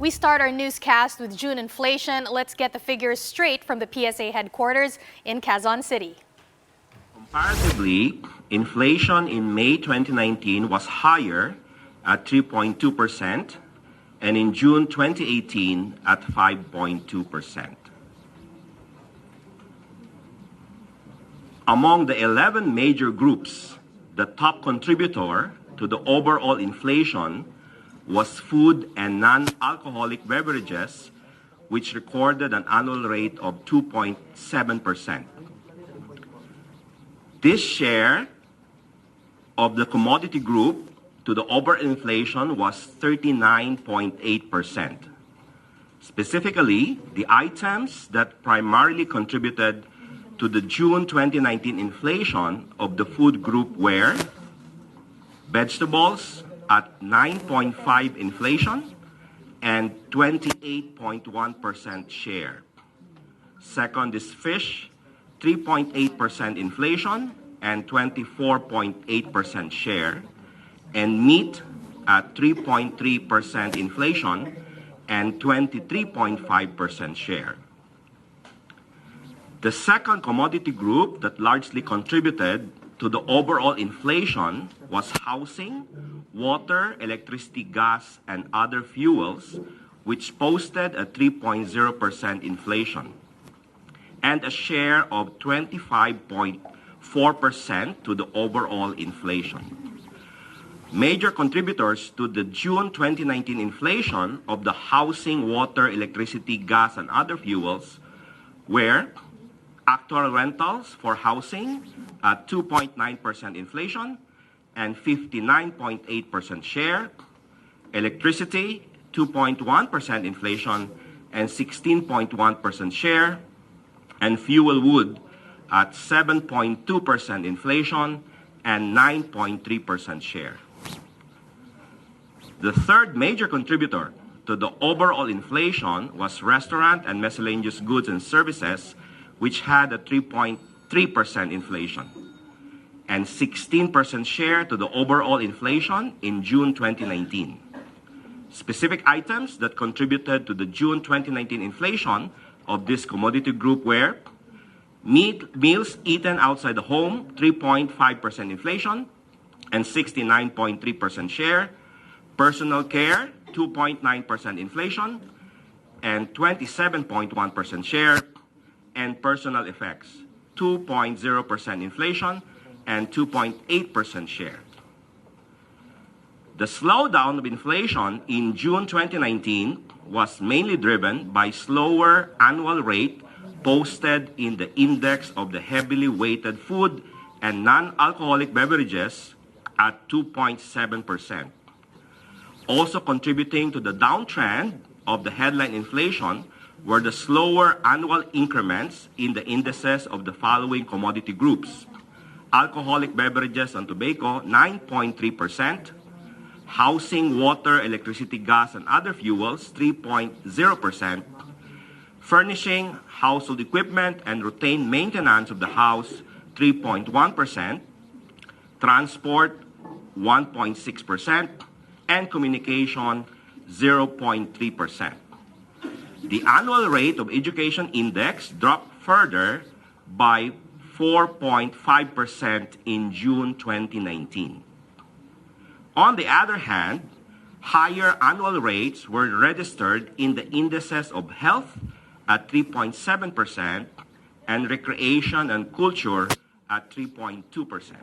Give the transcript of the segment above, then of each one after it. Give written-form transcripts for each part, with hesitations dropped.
We start our newscast with June inflation. Let's get the figures straight from the PSA headquarters in Quezon City. Comparatively, inflation in May 2019 was higher at 3.2% and in June 2018 at 5.2%. Among the 11 major groups, the top contributor to the overall inflation was food and non-alcoholic beverages, which recorded an annual rate of 2.7%. This share of the commodity group to the overall inflation was 39.8%. Specifically, the items that primarily contributed to the June 2019 inflation of the food group were vegetables at 9.5% inflation and 28.1% share. Second is fish, 3.8% inflation and 24.8% share, and meat at 3.3% inflation and 23.5% share. The second commodity group that largely contributed to the overall inflation was housing, water, electricity, gas, and other fuels, which posted a 3.0% inflation and a share of 25.4% to the overall inflation. Major contributors to the June 2019 inflation of the housing, water, electricity, gas, and other fuels were actual rentals for housing at 2.9% inflation and 59.8% share, electricity 2.1% inflation and 16.1% share, and fuel wood at 7.2% inflation and 9.3% share. The third major contributor to the overall inflation was restaurant and miscellaneous goods and services, which had a 3.3% inflation and 16% share to the overall inflation in June 2019. Specific items that contributed to the June 2019 inflation of this commodity group were meals eaten outside the home, 3.5% inflation and 69.3% share, personal care, 2.9% inflation and 27.1% share, and personal effects, 2.0% inflation and 2.8% share. The slowdown of inflation in June 2019 was mainly driven by slower annual rate posted in the index of the heavily weighted food and non-alcoholic beverages at 2.7%. Also contributing to the downtrend of the headline inflation were the slower annual increments in the indices of the following commodity groups: alcoholic beverages and tobacco, 9.3%, housing, water, electricity, gas, and other fuels, 3.0%, furnishing, household equipment, and routine maintenance of the house, 3.1%, transport, 1.6%, and communication, 0.3%. The annual rate of education index dropped further by 4.5% in June 2019. On the other hand, higher annual rates were registered in the indices of health at 3.7% and recreation and culture at 3.2%.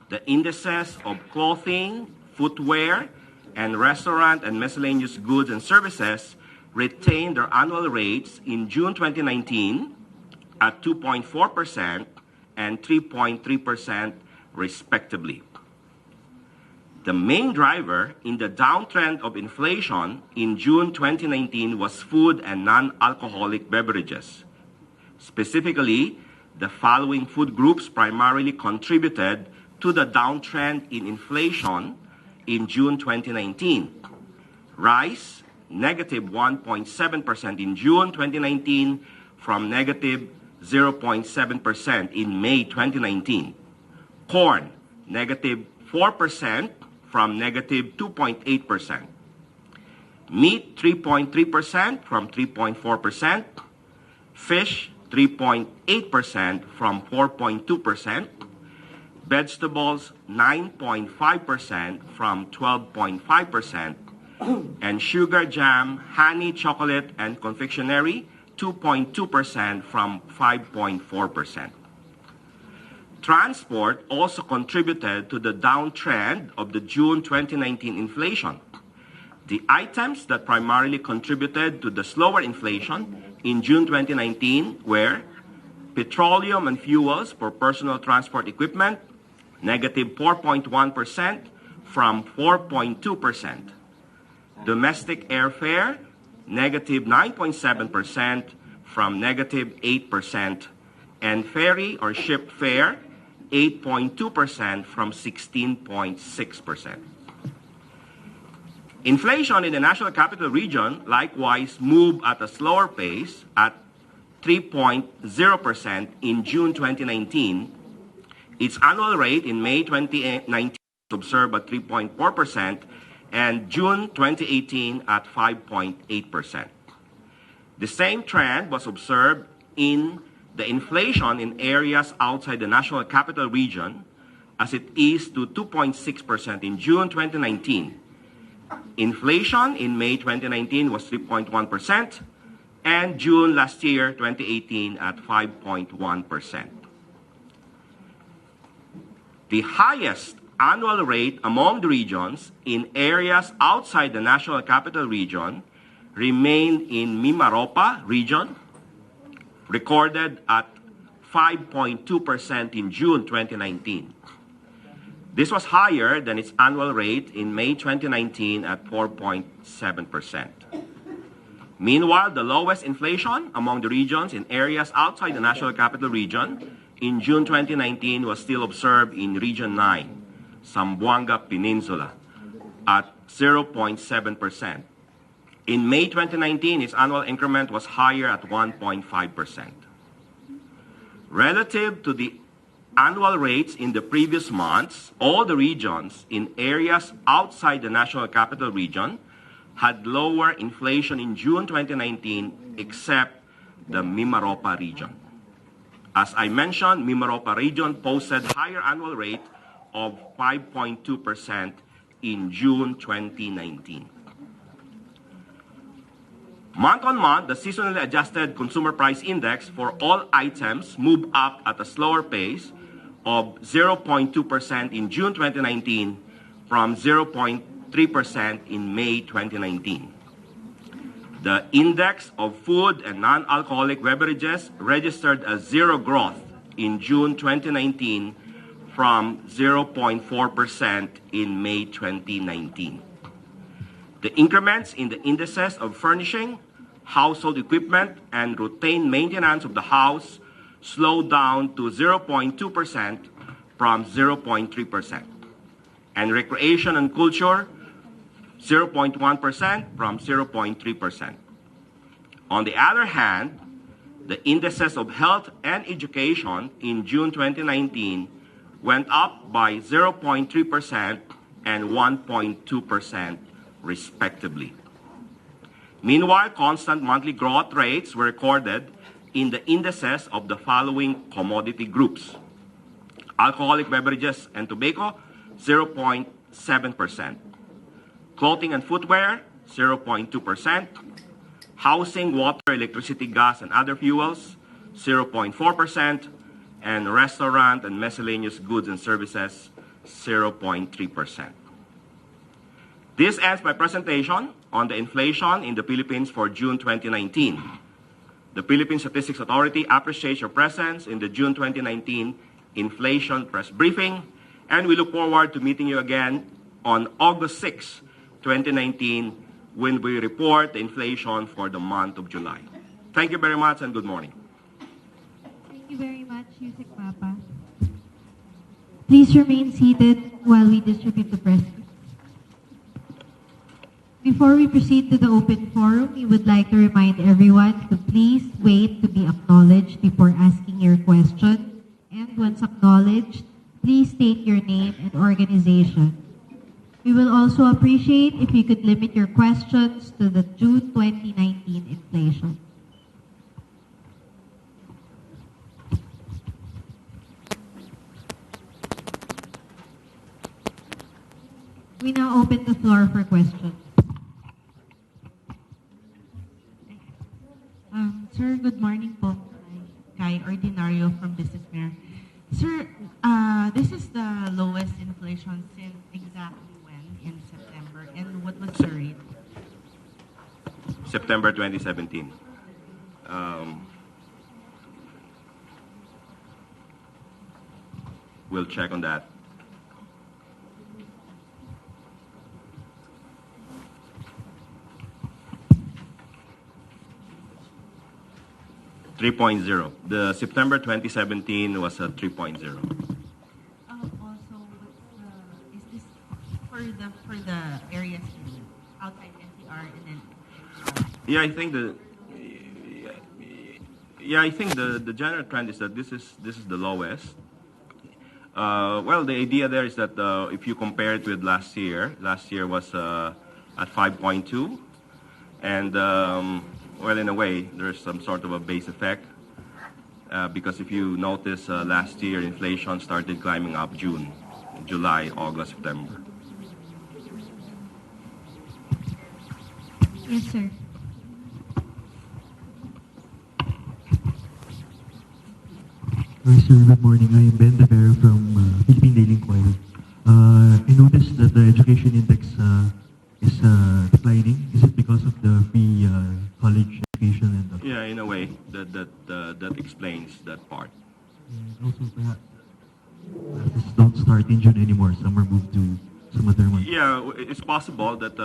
The indices of clothing, footwear, and restaurant and miscellaneous goods and services retained their annual rates in June 2019 at 2.4% and 3.3% respectively. The main driver in the downtrend of inflation in June 2019 was food and non-alcoholic beverages. Specifically, the following food groups primarily contributed to the downtrend in inflation in June 2019. Rice, negative 1.7% in June 2019 from negative 0.7% in May 2019. Corn, negative 4% from negative 2.8%. Meat 3.3% from 3.4%. Fish 3.8% from 4.2%. Vegetables 9.5% from 12.5%. And sugar, jam, honey, chocolate, and confectionery 2.2% from 5.4%. Transport also contributed to the downtrend of the June 2019 inflation. The items that primarily contributed to the slower inflation in June 2019 were petroleum and fuels for personal transport equipment, negative 4.1% from 4.2%. Domestic airfare, negative 9.7% from negative 8%. And ferry or ship fare, 8.2% from 16.6%. Inflation in the National Capital Region likewise moved at a slower pace at 3.0% in June 2019. Its annual rate in May 2019 was observed at 3.4% and June 2018 at 5.8%. The same trend was observed in the inflation in areas outside the National Capital Region, as it eased to 2.6% in June 2019. Inflation in May 2019 was 3.1%, and June last year, 2018, at 5.1%. The highest annual rate among the regions in areas outside the National Capital Region remained in Mimaropa region, recorded at 5.2% in June 2019. This was higher than its annual rate in May 2019 at 4.7%. Meanwhile, the lowest inflation among the regions in areas outside the National Capital Region in June 2019 was still observed in Region 9, Zamboanga Peninsula, at 0.7%. In May 2019, its annual increment was higher at 1.5%. Relative to the annual rates in the previous months, all the regions in areas outside the National Capital Region had lower inflation in June 2019 except the Mimaropa region. As I mentioned, Mimaropa region posted higher annual rate of 5.2% in June 2019. Month-on-month, the seasonally adjusted consumer price index for all items moved up at a slower pace of 0.2% in June 2019 from 0.3% in May 2019. The index of food and non-alcoholic beverages registered a zero growth in June 2019 from 0.4% in May 2019. The increments in the indices of furnishing, household equipment, and routine maintenance of the house slowed down to 0.2% from 0.3%. And recreation and culture, 0.1% from 0.3%. On the other hand, the indices of health and education in June 2019 went up by 0.3% and 1.2%, respectively. Meanwhile, constant monthly growth rates were recorded in the indices of the following commodity groups: alcoholic beverages and tobacco, 0.7%. Clothing and footwear, 0.2%. Housing, water, electricity, gas, and other fuels, 0.4%. And restaurant and miscellaneous goods and services, 0.3%. This ends my presentation on the inflation in the Philippines for June 2019. The Philippine Statistics Authority appreciates your presence in the June 2019 inflation press briefing, and we look forward to meeting you again on August 6, 2019, when we report the inflation for the month of July. Thank you very much and good morning. Thank you very much, Yusek Papa. Please remain seated while we distribute the press kits. Before we proceed to the open forum, we would like to remind everyone to please wait to be acknowledged before asking your question. And once acknowledged, please state your name and organization. We will also appreciate if you could limit your questions to the June 2019 inflation. We now open the floor for questions. Sir, good morning po. Kai Ordinario from Business Mirror. Sir, this is the lowest inflation since exactly when in September, and what was the rate? September 2017. We'll check on that. 3.0. The September 2017 was a 3.0. Also, is this for the areas outside NCR and then? Yeah, I think the general trend is that this is the lowest. Well, the idea there is that if you compare it with last year was at 5.2, and well, in a way, there's some sort of a base effect because if you notice, last year inflation started climbing up June, July, August, September. Yes, sir. Hi, sir. Good morning. I am Ben Devera from Philippine Daily Inquirer. I noticed that the education index is declining. Is it because of the free college education and Yeah, in a way, that explains that part. also perhaps classes don't start in June anymore. Some are moved to some other month. Yeah, it's possible that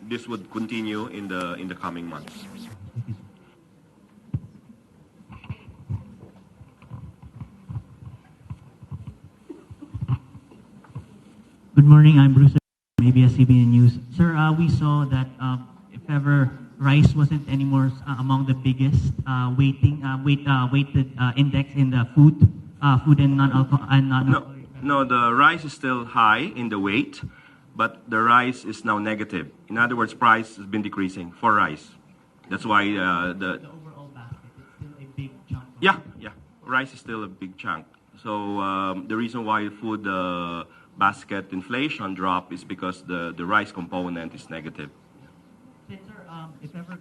this would continue in the coming months. Thank you, sir. Good morning, I'm Bruce from ABS-CBN News. Sir, we saw that if ever rice wasn't anymore among the biggest weighted index in the food and non-alcohol. No, the rice is still high in the weight, but the rice is now negative. In other words, price has been decreasing for rice. That's why The overall basket is still a big chunk. yeah, rice is still a big chunk. So the reason why food basket inflation drop is because the rice component is negative. But sir, if ever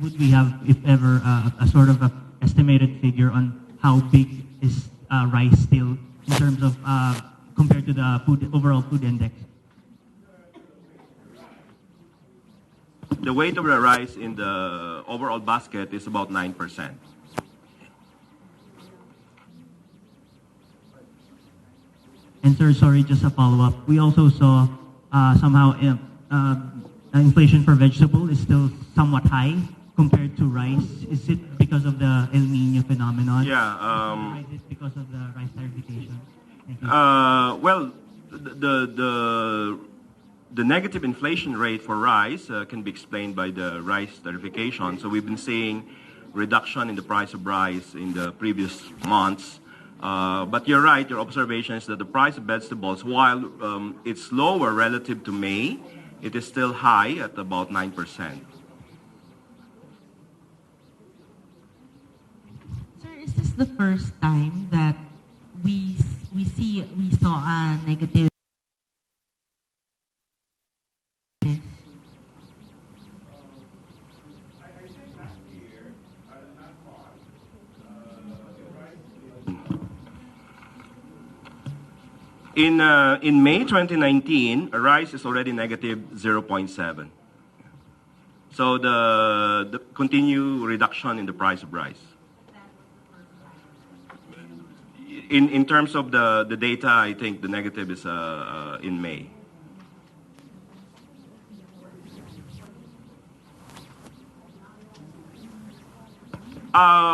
would we have, if ever, a sort of a estimated figure on how big is rice still in terms of compared to the overall food index? The weight of the rice in the overall basket is about 9%. And sir, sorry, just a follow-up. We also saw somehow inflation for vegetable is still somewhat high compared to rice. Is it because of the El Nino phenomenon? Yeah. Or is it because of the rice tariffication? Thank you. Well, the negative inflation rate for rice can be explained by the rice tariffication. So we've been seeing reduction in the price of rice in the previous months. But you're right, your observation is that the price of vegetables, while it's lower relative to May, it is still high at about 9%. Sir, is this the first time that we saw a negative? In May 2019, rice is already negative 0.7. So the continued reduction in the price of rice. In terms of the data, I think the negative is in May.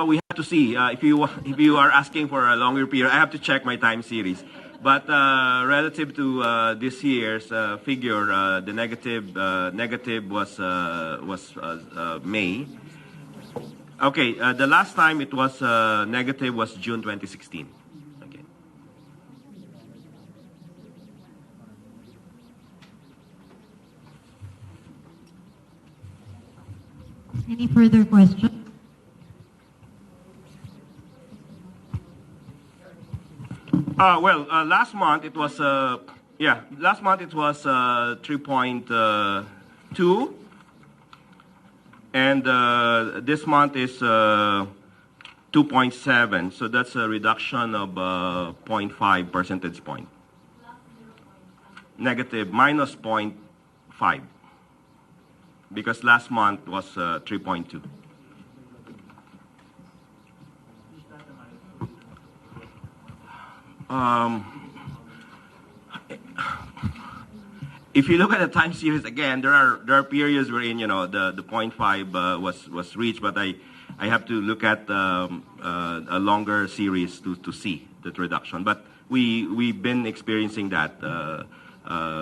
We have to see. If you are asking for a longer period, I have to check my time series. But relative to this year's figure, the negative was May. Okay, the last time it was negative was June 2016. Okay. Any further questions? Last month it was last month it was 3.2, and this month is 2.7. So that's a reduction of 0.5 percentage point. Negative minus 0.5, because last month was 3.2. If you look at the time series again, there are periods wherein the 0.5 was reached, but I have to look at a longer series to see that reduction. But we've been experiencing that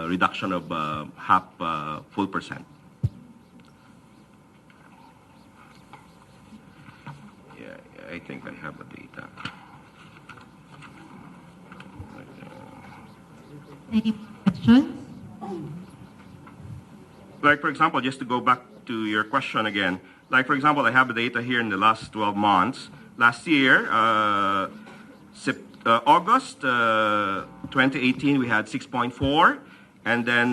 reduction of half full percent. Yeah, I think I have the data. Any questions? Like, for example, just to go back to your question again, like, for example, I have the data here in the last 12 months. Last year, August 2018, we had 6.4. And then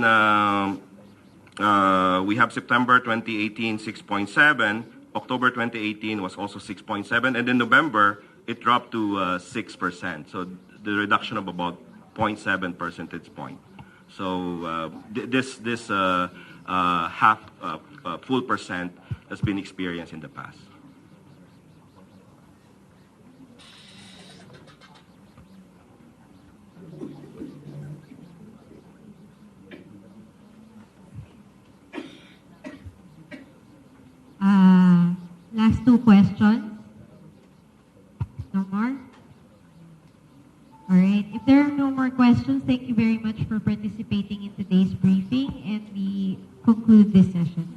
we have September 2018, 6.7. October 2018 was also 6.7. And then November, it dropped to 6%. So the reduction of about 0.7 percentage point. So this half full percent has been experienced in the past. Last two questions. No more? All right. If there are no more questions, thank you very much for participating in today's briefing, and we conclude this session.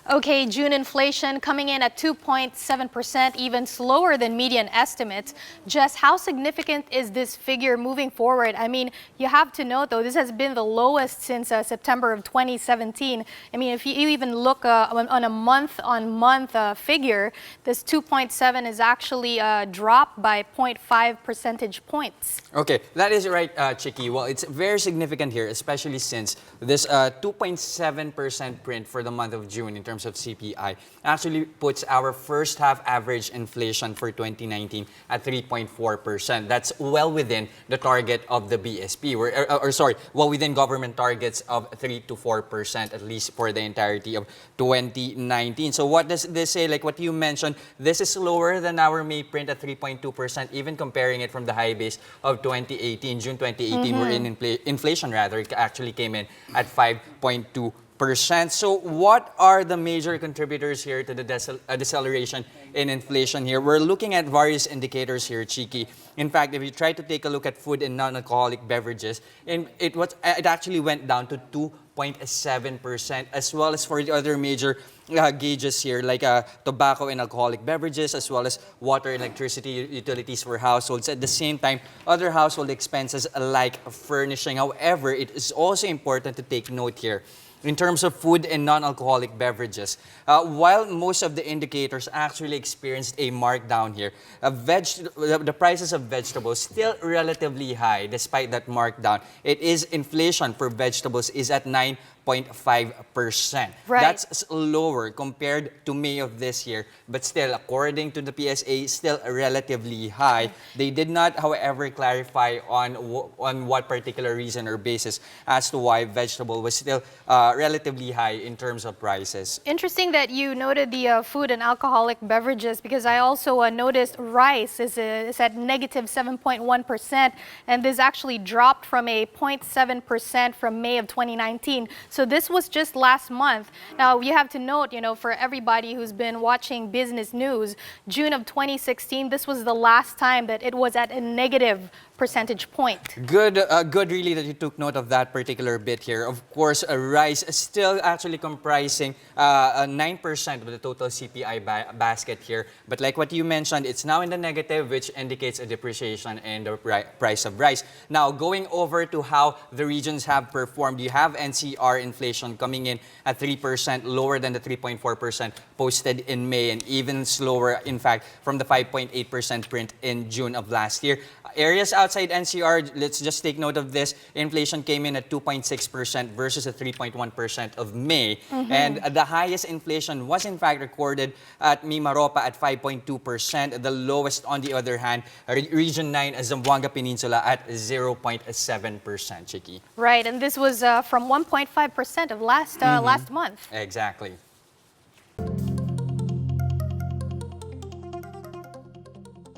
Okay, June inflation coming in at 2.7%, even slower than median estimates. Just how significant is this figure moving forward? I mean, you have to note, though, this has been the lowest since September of 2017. I mean, if you even look on a month-on-month figure, this 2.7 is actually dropped by 0.5 percentage points. Okay, that is right, Chicky. Well, it's very significant here, especially since this 2.7% print for the month of June in terms of CPI actually puts our first half average inflation for 2019 at 3.4%. That's well within the target of the BSP, well within government targets of 3 to 4%, at least for the entirety of 2019. So what does this say? Like what you mentioned, this is lower than our May print at 3.2%, even comparing it from the high base of 2018, June 2018, wherein inflation actually came in at 5.2%. So what are the major contributors here to the deceleration in inflation here? We're looking at various indicators here, Chiki. In fact, if you try to take a look at food and non-alcoholic beverages, it actually went down to 2.7%, as well as for the other major gauges here, like tobacco and alcoholic beverages, as well as water and electricity utilities for households. At the same time, other household expenses like furnishing. However, it is also important to take note here in terms of food and non-alcoholic beverages. While most of the indicators actually experienced a markdown here, the prices of vegetables still relatively high despite that markdown. It is inflation for vegetables is at 9.5%. Right. That's lower compared to May of this year, but still, according to the PSA, still relatively high. They did not, however, clarify on what particular reason or basis as to why vegetable was still relatively high in terms of prices. Interesting that you noted the food and alcoholic beverages, because I also noticed rice is at negative 7.1%, and this actually dropped from a 0.7% from May of 2019. So this was just last month. Now, you have to note, for everybody who's been watching business news, June of 2016, this was the last time that it was at a negative percentage point. Good, good really that you took note of that particular bit here. Of course, rice is still actually comprising 9% of the total CPI basket here. But like what you mentioned, it's now in the negative, which indicates a depreciation in the price of rice. Now, going over to how the regions have performed, you have NCR inflation coming in at 3%, lower than the 3.4% posted in May, and even slower, in fact, from the 5.8% print in June of last year. Areas outside NCR, let's just take note of this. Inflation came in at 2.6% versus a 3.1% of May. And the highest inflation was in fact recorded at Mimaropa at 5.2%. The lowest, on the other hand, Region 9, Zamboanga Peninsula at 0.7%, Chiki. Right, and this was from 1.5% of last month. Exactly.